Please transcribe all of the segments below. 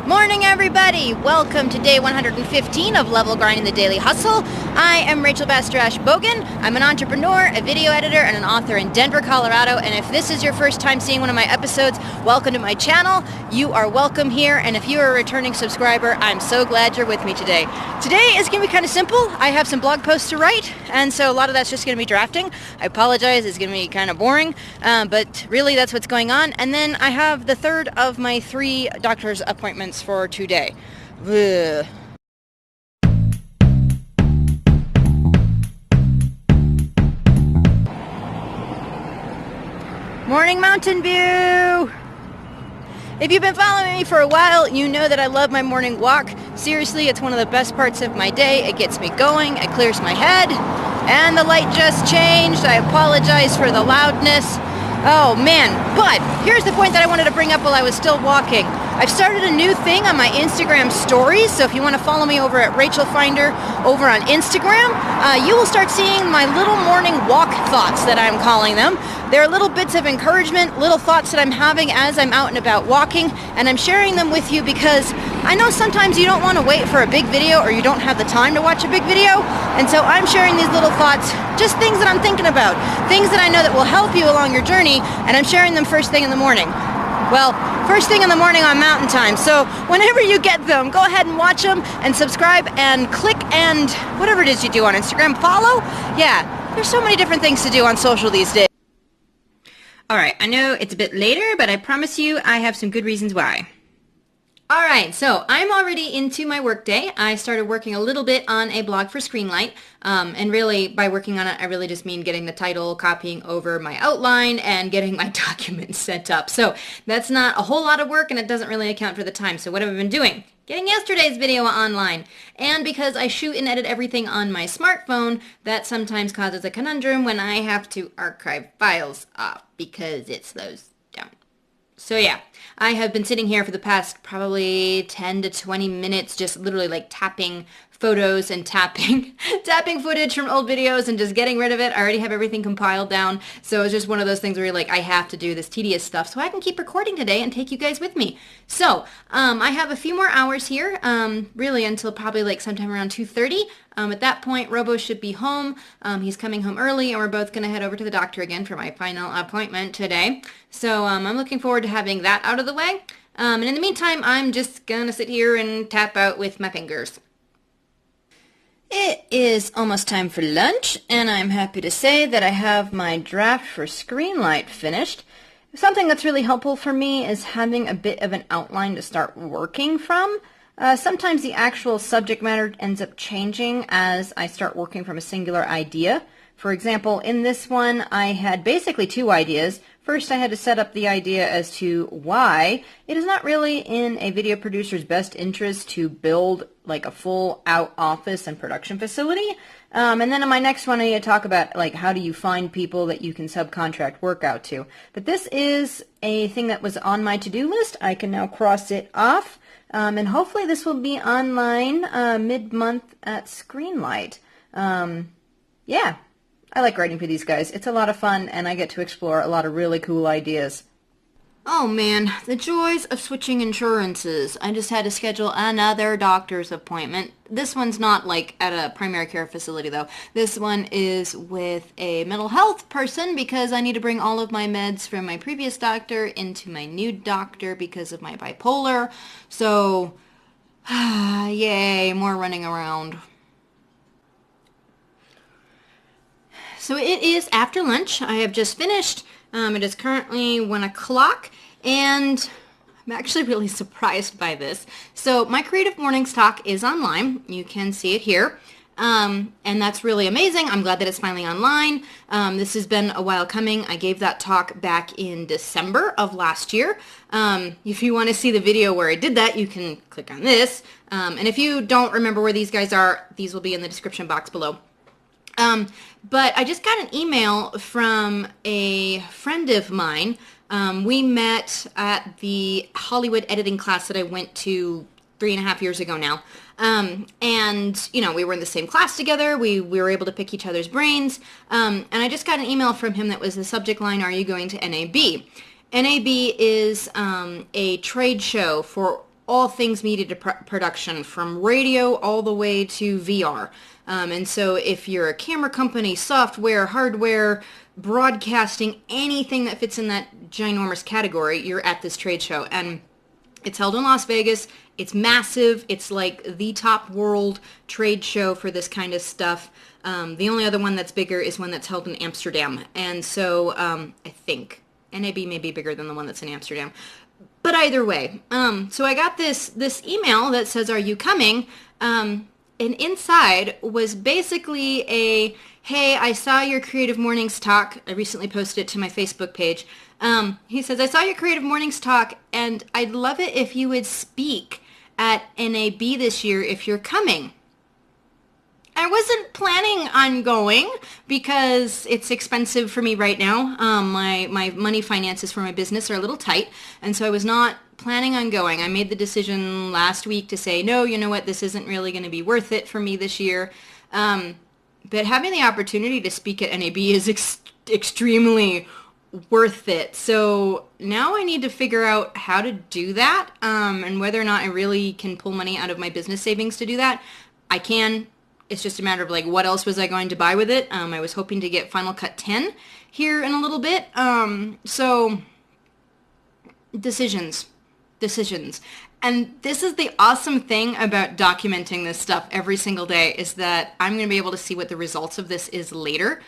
Morning, everybody! Welcome to day 115 of Level Grinding the Daily Hustle. I am Rachel Bastrash-Bogan. I'm an entrepreneur, a video editor, and an author in Denver, Colorado. And if this is your first time seeing one of my episodes, welcome to my channel. You are welcome here. And if you are a returning subscriber, I'm so glad you're with me today. Today is going to be kind of simple. I have some blog posts to write, and so a lot of that's just going to be drafting. I apologize, it's going to be kind of boring, but really that's what's going on. And then I have the third of my 3 doctor's appointments for today. Ugh. Morning, Mountain View! If you've been following me for a while, you know that I love my morning walk. Seriously, it's one of the best parts of my day. It gets me going, it clears my head, and the light just changed. I apologize for the loudness. Oh man, but here's the point that I wanted to bring up while I was still walking. I've started a new thing on my Instagram stories, so if you want to follow me over at Rachel Finder over on Instagram, you will start seeing my little morning walk thoughts that I'm calling them. They're little bits of encouragement, little thoughts that I'm having as I'm out and about walking, and I'm sharing them with you because I know sometimes you don't want to wait for a big video or you don't have the time to watch a big video, and so I'm sharing these little thoughts, just things that I'm thinking about, things that I know that will help you along your journey, and I'm sharing them first thing in the morning. Well, first thing in the morning on Mountain Time, so whenever you get them, go ahead and watch them and subscribe and click and whatever it is you do on Instagram, follow? Yeah, there's so many different things to do on social these days. Alright, I know it's a bit later, but I promise you I have some good reasons why. Alright, so I'm already into my workday. I started working a little bit on a blog for Screenlight, and really by working on it I really just mean getting the title, copying over my outline, and getting my documents set up. So that's not a whole lot of work and it doesn't really account for the time. So what have I been doing? Getting yesterday's video online. And because I shoot and edit everything on my smartphone, that sometimes causes a conundrum when I have to archive files off because it slows down. So yeah, I have been sitting here for the past probably 10 to 20 minutes just literally like tapping photos and tapping footage from old videos and just getting rid of it. I already have everything compiled down, so it's just one of those things where you're like, I have to do this tedious stuff so I can keep recording today and take you guys with me. So I have a few more hours here, really until probably like sometime around 2:30. At that point, Robo should be home. He's coming home early, and we're both going to head over to the doctor again for my final appointment today. So I'm looking forward to having that out of the way. And in the meantime, I'm just going to sit here and tap out with my fingers. It is almost time for lunch, and I'm happy to say that I have my draft for Screenlight finished. Something that's really helpful for me is having a bit of an outline to start working from. Sometimes the actual subject matter ends up changing as I start working from a singular idea. For example, in this one, I had basically 2 ideas. First, I had to set up the idea as to why it is not really in a video producer's best interest to build like a full-out office and production facility. And then in my next one, I need to talk about like how do you find people that you can subcontract work out to. But this is a thing that was on my to-do list. I can now cross it off. And hopefully this will be online mid-month at Screenlight. Yeah. I like writing for these guys. It's a lot of fun, and I get to explore a lot of really cool ideas. Oh man, the joys of switching insurances. I just had to schedule another doctor's appointment. This one's not like at a primary care facility though. This one is with a mental health person because I need to bring all of my meds from my previous doctor into my new doctor because of my bipolar. So, yay, more running around. So it is after lunch. I have just finished. It is currently 1 o'clock, and I'm actually really surprised by this. So my Creative Mornings talk is online. You can see it here. And that's really amazing. I'm glad that it's finally online. This has been a while coming. I gave that talk back in December of last year. If you want to see the video where I did that, you can click on this. And if you don't remember where these guys are, these will be in the description box below. But I just got an email from a friend of mine. We met at the Hollywood editing class that I went to 3.5 years ago now. And, you know, we were in the same class together. We were able to pick each other's brains. And I just got an email from him that was the subject line, "Are you going to NAB?" NAB is a trade show for all things media production, from radio all the way to VR. And so if you're a camera company, software, hardware, broadcasting, anything that fits in that ginormous category, you're at this trade show. And it's held in Las Vegas. It's massive. It's like the top world trade show for this kind of stuff. The only other one that's bigger is one that's held in Amsterdam. And so I think NAB may be bigger than the one that's in Amsterdam. But either way, so I got this email that says, "Are you coming?" And inside was basically a, "Hey, I saw your Creative Mornings talk." I recently posted it to my Facebook page. He says, "I saw your Creative Mornings talk, and I'd love it if you would speak at NAB this year if you're coming." I wasn't planning on going because it's expensive for me right now. My money finances for my business are a little tight, and so I was not planning on going. I made the decision last week to say, no, you know what, this isn't really going to be worth it for me this year. But having the opportunity to speak at NAB is extremely worth it. So now I need to figure out how to do that, and whether or not I really can pull money out of my business savings to do that. I can. It's just a matter of like, what else was I going to buy with it? I was hoping to get Final Cut 10 here in a little bit. So decisions. And this is the awesome thing about documenting this stuff every single day, is that I'm going to be able to see what the results of this is later.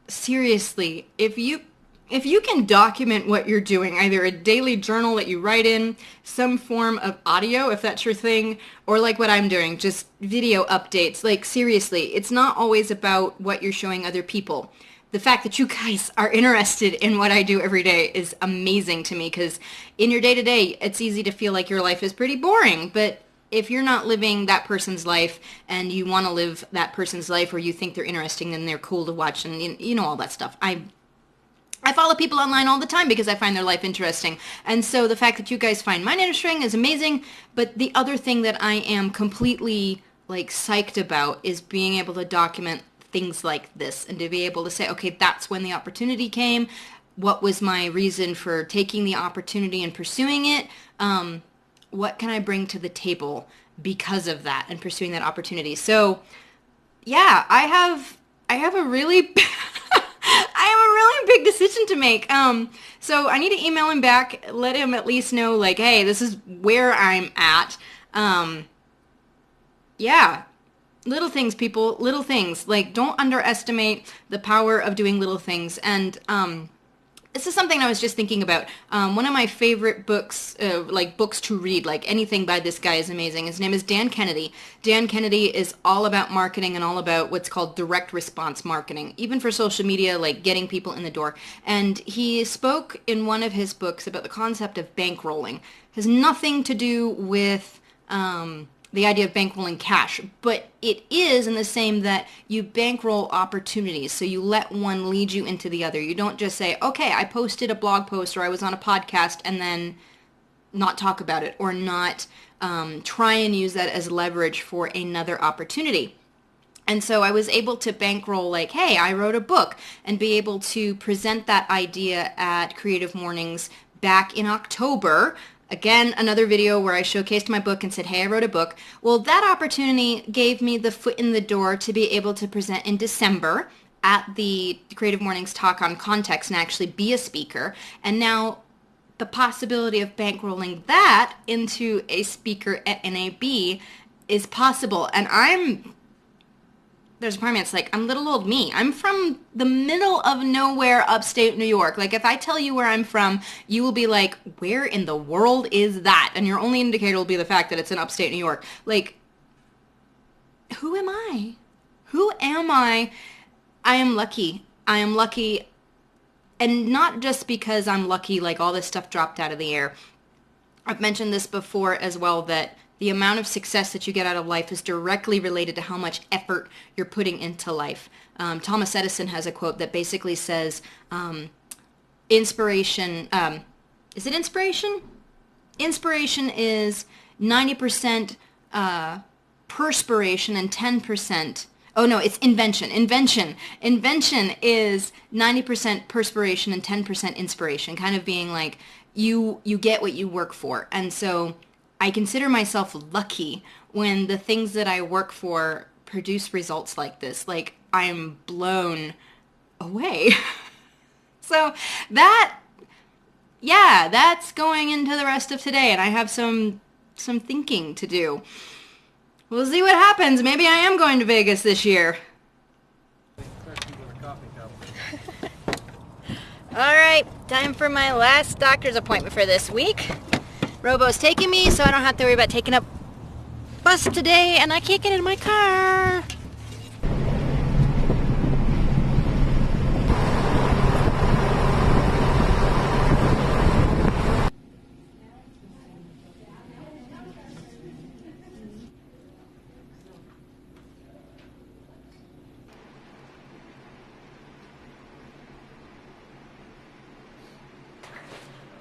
Seriously, if you can document what you're doing, either a daily journal that you write in, some form of audio, if that's your thing, or like what I'm doing, just video updates. Like, seriously, it's not always about what you're showing other people. The fact that you guys are interested in what I do every day is amazing to me, because in your day-to-day, it's easy to feel like your life is pretty boring, but if you're not living that person's life and you want to live that person's life, or you think they're interesting and they're cool to watch, and you know all that stuff. I follow people online all the time because I find their life interesting. And so the fact that you guys find mine interesting is amazing. But the other thing that I am completely like psyched about is being able to document things like this, and to be able to say, okay, that's when the opportunity came. What was my reason for taking the opportunity and pursuing it? What can I bring to the table because of that and pursuing that opportunity? So yeah, I have a really big decision to make. So I need to email him back, let him at least know, like, hey, this is where I'm at. Yeah, little things, people, little things. Like, don't underestimate the power of doing little things. And this is something I was just thinking about. One of my favorite books, like books to read, like anything by this guy is amazing. His name is Dan Kennedy. Dan Kennedy is all about marketing and all about what's called direct response marketing, even for social media, like getting people in the door. And he spoke in one of his books about the concept of bankrolling. It has nothing to do with the idea of bankrolling cash, but it is in the same that you bankroll opportunities. So you let one lead you into the other. You don't just say, okay, I posted a blog post or I was on a podcast, and then not talk about it, or not try and use that as leverage for another opportunity. And so I was able to bankroll, like, hey, I wrote a book, and be able to present that idea at Creative Mornings back in October. Again, another video where I showcased my book and said, hey, I wrote a book. Well, that opportunity gave me the foot in the door to be able to present in December at the Creative Mornings talk on context and actually be a speaker. And now the possibility of bankrolling that into a speaker at NAB is possible. And there's a part of me that's like, I'm little old me. I'm from the middle of nowhere, upstate New York. Like, if I tell you where I'm from, you will be like, where in the world is that? And your only indicator will be the fact that it's in upstate New York. Like, who am I? Who am I? I am lucky. I am lucky. And not just because I'm lucky, like all this stuff dropped out of the air. I've mentioned this before as well, that the amount of success that you get out of life is directly related to how much effort you're putting into life. Thomas Edison has a quote that basically says, inspiration, is it inspiration? Inspiration is 90% perspiration and 10%, oh no, it's invention. Invention is 90% perspiration and 10% inspiration, kind of being like, you get what you work for. And so I consider myself lucky when the things that I work for produce results like this. Like, I'm blown away. So that, yeah, that's going into the rest of today, and I have some thinking to do. We'll see what happens. Maybe I am going to Vegas this year. Alright, time for my last doctor's appointment for this week. Robo's taking me, so I don't have to worry about taking a bus today, and I can't get in my car.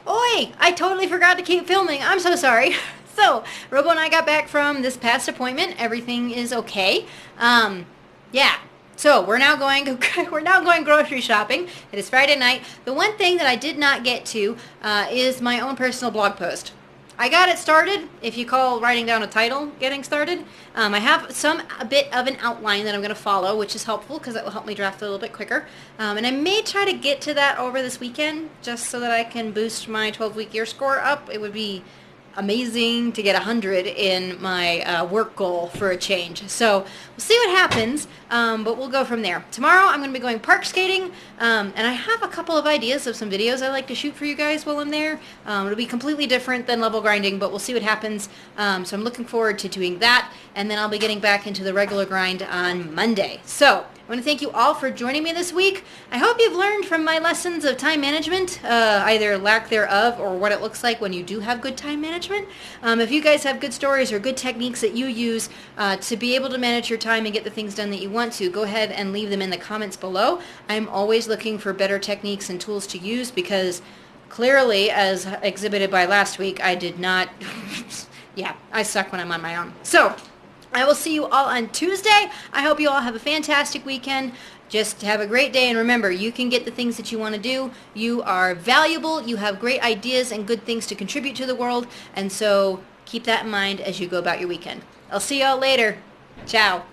Oi! I totally forgot to keep filming. I'm so sorry. So, Robo and I got back from this past appointment. Everything is okay. Yeah. So, we're now going grocery shopping. It is Friday night. The one thing that I did not get to is my own personal blog post. I got it started, if you call writing down a title getting started. I have a bit of an outline that I'm going to follow, which is helpful because it will help me draft a little bit quicker. And I may try to get to that over this weekend, just so that I can boost my 12-week year score up. It would be amazing to get 100 in my work goal for a change. So we'll see what happens, but we'll go from there. Tomorrow I'm going to be going park skating, and I have a couple of ideas of some videos I like to shoot for you guys while I'm there. It'll be completely different than level grinding, but we'll see what happens. So I'm looking forward to doing that, and then I'll be getting back into the regular grind on Monday. So I want to thank you all for joining me this week. I hope you've learned from my lessons of time management, either lack thereof or what it looks like when you do have good time management. If you guys have good stories or good techniques that you use to be able to manage your time and get the things done that you want to, go ahead and leave them in the comments below. I'm always looking for better techniques and tools to use because clearly, as exhibited by last week, I did not... yeah, I suck when I'm on my own. So, I will see you all on Tuesday. I hope you all have a fantastic weekend. Just have a great day, and remember, you can get the things that you want to do. You are valuable. You have great ideas and good things to contribute to the world, and so keep that in mind as you go about your weekend. I'll see you all later. Ciao.